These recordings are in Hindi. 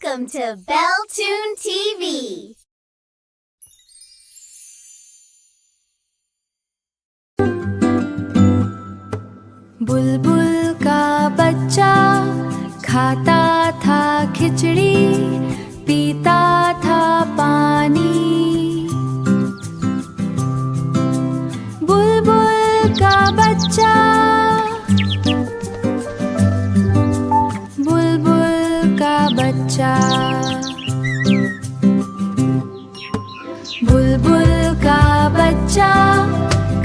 Welcome to Belltune TV. बुलबुल का बच्चा खाता था खिचड़ी, पीता था पानी। बुलबुल का बच्चा, बुलबुल का बच्चा, बुलबुल का बच्चा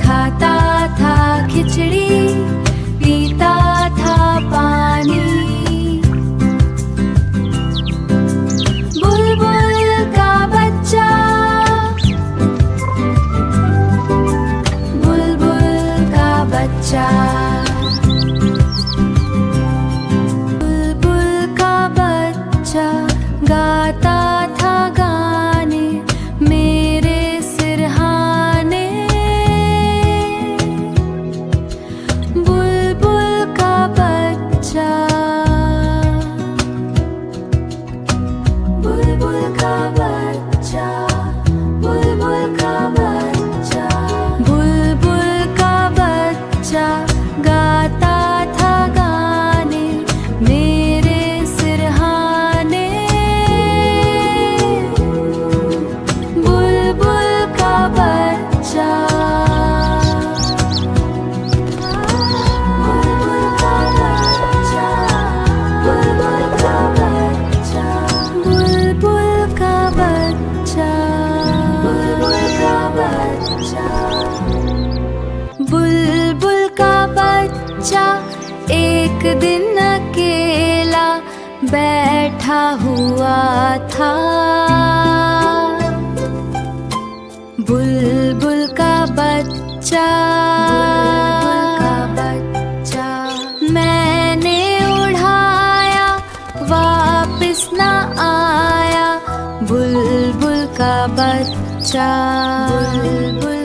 खाता था खिचड़ी, पीता था पानी। बुलबुल का बच्चा, बुलबुल का बच्चा, बुलबुल का बच्चा गाता था गाने मेरे सिरहाने। बुलबुल का बच्चा, बुलबुल का बच्चा, बुलबुल का बच्चा, बुलबुल का बच्चा गाता था गाने मेरे सिरहाने। बुलबुल का बच्चा, बुलबुल का बच्चा, बुलबुल का बच्चा, बुलबुल का बच्चा, बुलबुल का बच्चा। बुलबुल का बच्चा एक दिन अकेला बैठा हुआ था। बुलबुल का बच्चा, मैंने उड़ाया वापिस न आया। बुलबुल का बच्चा, बुलबुल